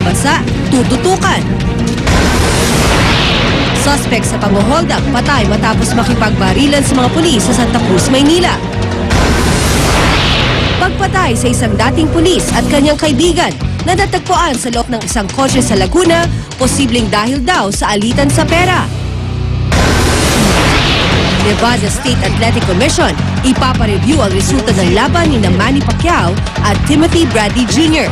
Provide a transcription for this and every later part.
mabasa, tututukan. Suspect sa pang-hold up, patay matapos makipagbarilan sa mga pulis sa Santa Cruz, Maynila. Pagpatay sa isang dating pulis at kanyang kaibigan na natagpuan sa loob ng isang kotse sa Laguna, posibleng dahil daw sa alitan sa pera. Nevada State Athletic Commission, ipapareview ang resulta ng laban ni Manny Pacquiao at Timothy Bradley Jr.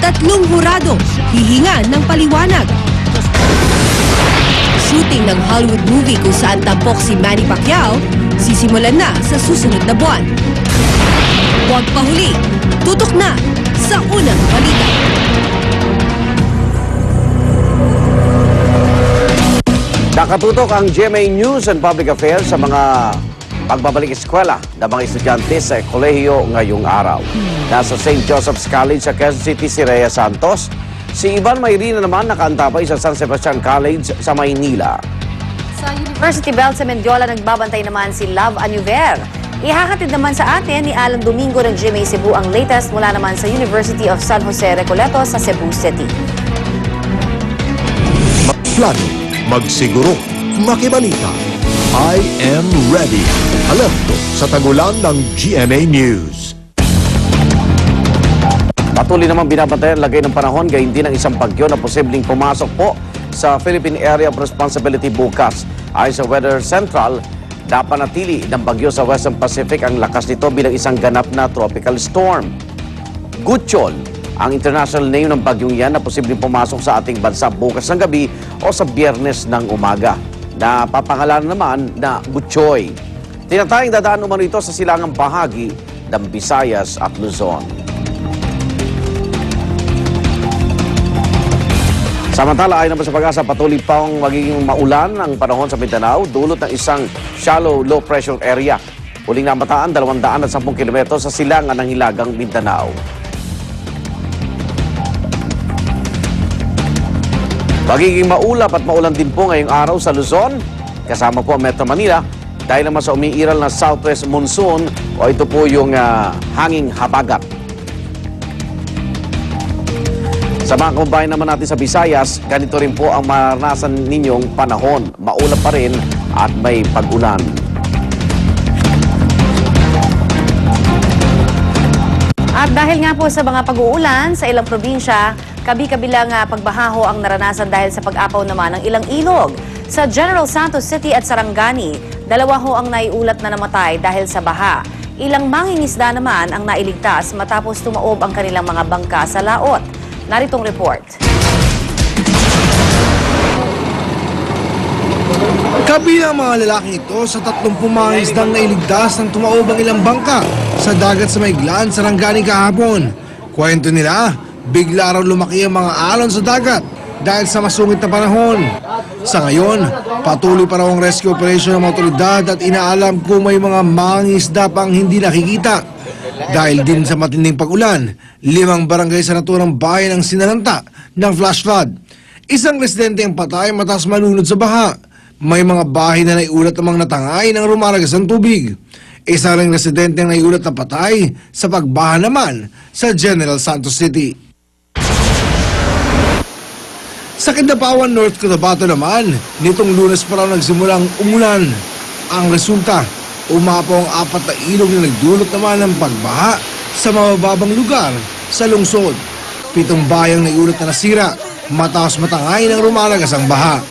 3 hurado, hihingan ng paliwanag. Shooting ng Hollywood movie kung saan tampok si Manny Pacquiao, sisimulan na sa susunod na buwan. Huwag pahuli, tutok na sa unang balita. Nakatutok ang GMA News and Public Affairs sa mga pagbabalik eskwela ng mga estudyante sa kolehiyo ngayong araw. Nasa St. Joseph's College sa Quezon City si Rhea Santos. Si Ivan Mayrina naman nakaantabay sa San Sebastian College sa Maynila. Sa University Bell sa Mendiola nagbabantay naman si Love Anuver. Ihahatid naman sa atin ni Alan Domingo ng GMA Cebu ang latest mula naman sa University of San Jose Recoleto sa Cebu City. Plano, magsiguro, makibalita. I am ready. Alerto sa tagulan ng GMA News. Patuloy naman binabantayan lagay ng panahon gayon din ang isang bagyo na posibleng pumasok po sa Philippine Area of Responsibility bukas. Ayon sa Weather Central, napanatili ng bagyo sa Western Pacific ang lakas nito bilang isang ganap na tropical storm. Gutchol, ang international name ng bagyong yan na posibleng pumasok sa ating bansa bukas ng gabi o sa Biyernes ng umaga. Napapangalanan naman na Butchoy. Tinatayang dadaan umano ito sa silangang bahagi ng Visayas at Luzon. Samantala, ayon naman sa Pag-asa, patuloy pang magiging maulan ang panahon sa Mindanao dulot ng isang shallow low pressure area. Huling namataan 210 km sa silangan ng Hilagang Mindanao. Magiging maulap at maulan din po ngayong araw sa Luzon, kasama po ang Metro Manila, dahil naman sa umiiral na southwest monsoon o ito po yung hanging habagat. Sa mga kababayan naman natin sa Visayas, ganito rin po ang maranasan ninyong panahon. Maulap pa rin at may pag-ulan. At dahil nga po sa mga pag-uulan sa ilang probinsya, kabi-kabilang pagbahaho ang naranasan dahil sa pag-apaw naman ng ilang ilog. Sa General Santos City at Sarangani, 2 ho ang naiulat na namatay dahil sa baha. Ilang mangingisda naman ang nailigtas matapos tumaob ang kanilang mga bangka sa laot. Naritong report. Kabilang mga lalaking ito sa 30 mga isdang nailigtas ng tumaob ang ilang bangka sa dagat sa Maiglan, Sarangani kahapon. Kwento nila, bigla raw lumaki ang mga alon sa dagat dahil sa masungit na panahon. Sa ngayon, patuloy pa raw ang rescue operation ng mga otoridad at inaalam kung may mga mangingisda pang hindi nakikita. Dahil din sa matinding pag-ulan, 5 barangay sa naturang bayan ang sinalanta ng flash flood. Isang residente ang patay matapos malunod sa baha. May mga bahay na naiulat namang natangay ng rumaragas ng tubig. Isa ring residente ang naiulat na patay sa pagbaha naman sa General Santos City. Sa Kidapawan, North Cotabato naman, nitong Lunes pa raw nagsimulang umulan. Ang resulta, umapaw ang 4 na ilog na nagdulot naman ng pagbaha sa mabababang lugar sa lungsod. 7 bayang naiulat na nasira matapos matangay ng rumalagas ang baha.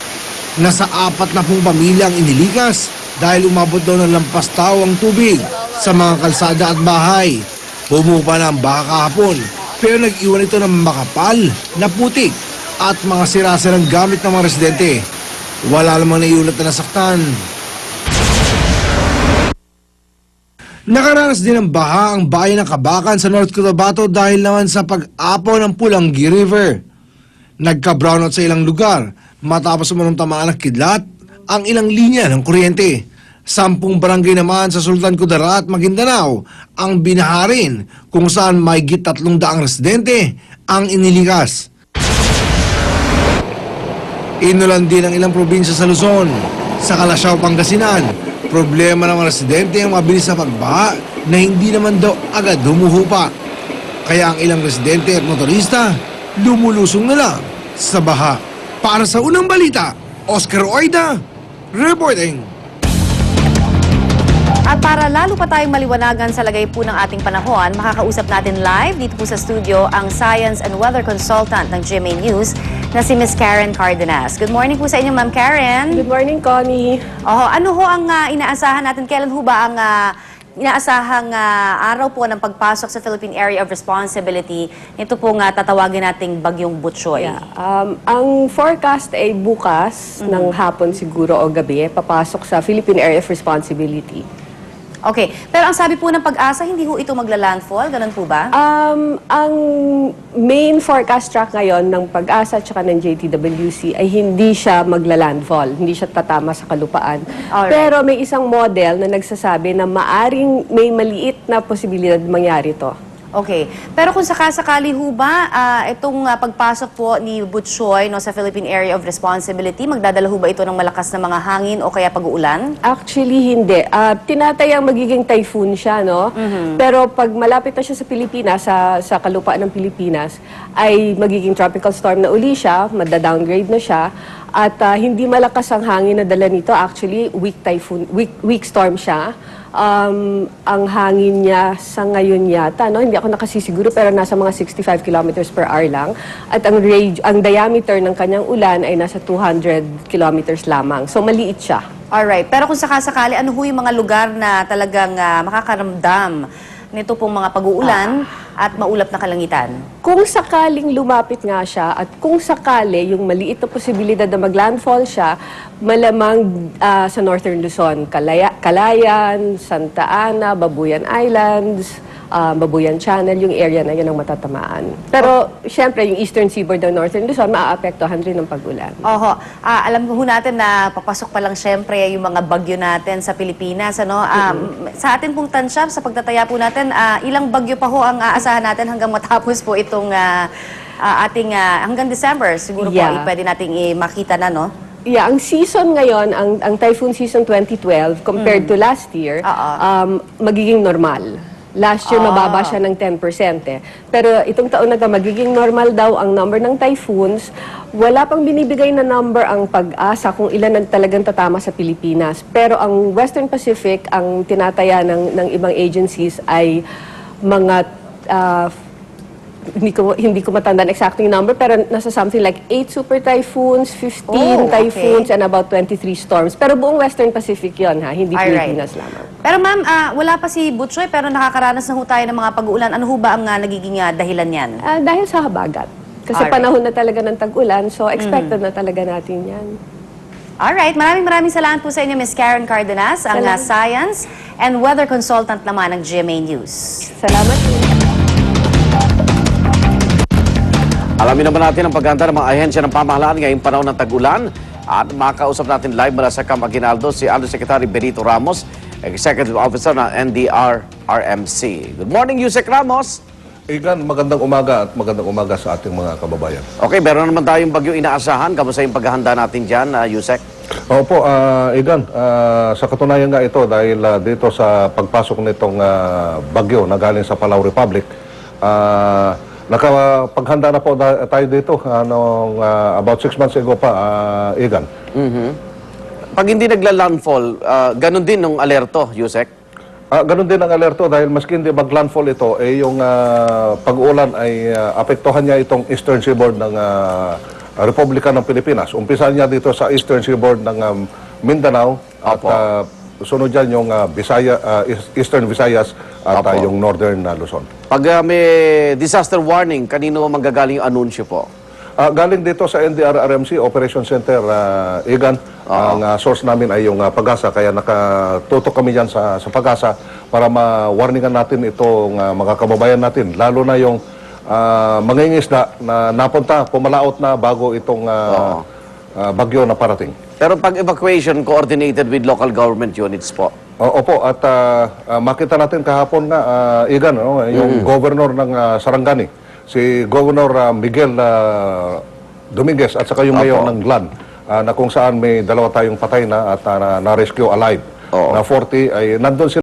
Nasa 40 pamilya ang inilikas dahil umabot daw ng lampas tao ang tubig sa mga kalsada at bahay. Humupa na ang baha kahapon pero nag-iwan ito ng makapal na putik at mga sira-sirang gamit ng mga residente. Wala lamang naiulat na nasaktan. Nakaranas din ng baha ang bayan ng Kabakan sa North Cotabato dahil naman sa pag-apaw ng Pulangi River. Nagka-brownout sa ilang lugar matapos umanong tamaan ng kidlat ang ilang linya ng kuryente. 10 barangay naman sa Sultan Kudarat, Maguindanao ang binaharin kung saan may higit 300 residente ang inilikas. Inulan din ang ilang probinsya sa Luzon. Sa Calasiao, Pangasinan, problema ng mga residente ang mabilis na pagbaha na hindi naman daw agad humuhupa. Kaya ang ilang residente at motorista lumulusong na lang sa baha. Para sa unang balita, Oscar Oida, reporting. At para lalo pa tayong maliwanagan sa lagay po ng ating panahon, makakausap natin live dito po sa studio ang Science and Weather Consultant ng GMA News na si Ms. Karen Cardenas. Good morning po sa inyo, Ma'am Karen. Good morning, Connie. Ano ho ang inaasahan natin? Kailan ho ba ang inaasahang araw po ng pagpasok sa Philippine Area of Responsibility? Ito po nga tatawagin nating Bagyong Butchoy. Yeah. Ang forecast ay bukas ng hapon siguro o gabi, papasok sa Philippine Area of Responsibility. Okay. Pero ang sabi po ng pag-asa, hindi ho ito magla-landfall? Ganun po ba? Ang main forecast track ngayon ng Pag-asa at saka ng JTWC ay hindi siya magla-landfall, hindi siya tatama sa kalupaan. Alright. Pero may isang model na nagsasabi na maaring may maliit na posibilidad mangyari to. Okay. Pero kung sakasakali ho ba, itong pagpasok po ni Butchoy sa Philippine Area of Responsibility, magdadala ho ba ito ng malakas na mga hangin o kaya pag-uulan? Actually, hindi. Tinatayang magiging typhoon siya, no? Pero pag malapit na siya sa Pilipinas, sa kalupaan ng Pilipinas, ay magiging tropical storm na uli siya, madadowngrade na siya, at hindi malakas ang hangin na dala nito. Actually, weak storm siya. Ang hangin niya sa ngayon yata, no? Hindi ako nakasisiguro, pero nasa mga 65 kilometers per hour lang. At ang diameter ng kanyang ulan ay nasa 200 kilometers lamang. So, maliit siya. Alright. Pero kung sakasakali, ano ho yung mga lugar na talagang makakaramdam nito pong mga pag-uulan at maulap na kalangitan? Kung sakaling lumapit nga siya at kung sakali yung maliit na posibilidad na maglandfall siya, malamang sa Northern Luzon, Calayan, Santa Ana, Babuyan Islands, Babuyan Channel, yung area na yun ang matatamaan. Pero, syempre, yung eastern seaboard ng Northern Luzon, maaapektuhan rin ng pag-ulan. Oho. Alam ko natin na papasok pa lang syempre yung mga bagyo natin sa Pilipinas. Sa atin pong tansya, sa pagtataya po natin, ilang bagyo pa ho ang aasahan natin hanggang matapos po itong ating hanggang December. Siguro po pwede nating makita na, no? Yeah, ang season ngayon, ang typhoon season 2012 compared to last year, magiging normal. Last year, mababa siya ng 10%. Pero itong taon na ito, magiging normal daw ang number ng typhoons. Wala pang binibigay na number ang Pag-asa kung ilan ang talagang tatama sa Pilipinas. Pero ang Western Pacific, ang tinataya ng ibang agencies ay mga hindi ko matandaan exactly yung number, pero nasa something like 8 super typhoons, 15 typhoons, and about 23 storms. Pero buong Western Pacific yon, ha? Hindi Pilipinas lamang. Pero ma'am, wala pa si Butchoy, pero nakakaranas na ho tayo ng mga pag-uulan. Ano ho ba ang nagiging dahilan yan? Dahil sa habagat. Kasi panahon na talaga ng tag-ulan, so expected na talaga natin yan. Alright, maraming salamat po sa inyo, Ms. Karen Cardenas, ang Science and Weather Consultant naman ng GMA News. Salamat po. Alamin naman natin ang paghanda ng mga ahensya ng pamahalaan ngayong panahon ng tag-ulan at makakausap natin live mula sa Camp Aguinaldo si Undersecretary Benito Ramos, Executive Officer ng NDRRMC. Good morning, Yusek Ramos. Igan, magandang umaga sa ating mga kababayan. Okay, meron naman tayong bagyo inaasahan. Kamusta yung paghahanda natin dyan, Yusek? Opo, Igan, sa katunayan nga ito dahil dito sa pagpasok nitong bagyo na galing sa Palau Republic, nakapaghanda na po tayo dito about 6 months ago pa, Igan. Pag hindi nagla-landfall, ganun din ng alerto, Yusek? Ganun din ang alerto dahil maski hindi mag-landfall ito, yung pag-uulan ay apektuhan niya itong eastern seaboard ng Republika ng Pilipinas. Umpisa niya dito sa eastern seaboard ng Mindanao at sunod dyan yung eastern Visayas at yung northern Luzon. Pag may disaster warning, kanino manggagaling yung anunsyo po? Galing dito sa NDRRMC Operation Center, Igan. Ang source namin ay yung Pag-asa, kaya nakatutok kami dyan sa Pag-asa para ma-warningan natin itong mga kababayan natin, lalo na yung mangingisda na napunta, pumalaot na bago itong bagyo na parating. Pero pag evacuation, coordinated with local government units po? Opo, at makita natin kahapon nga, Igan, yung governor ng Sarangani, si Governor Miguel Dominguez at saka yung mayor ng Glan, na kung saan may 2 tayong patay na at na-rescue alive. Na 40 ay nandun sila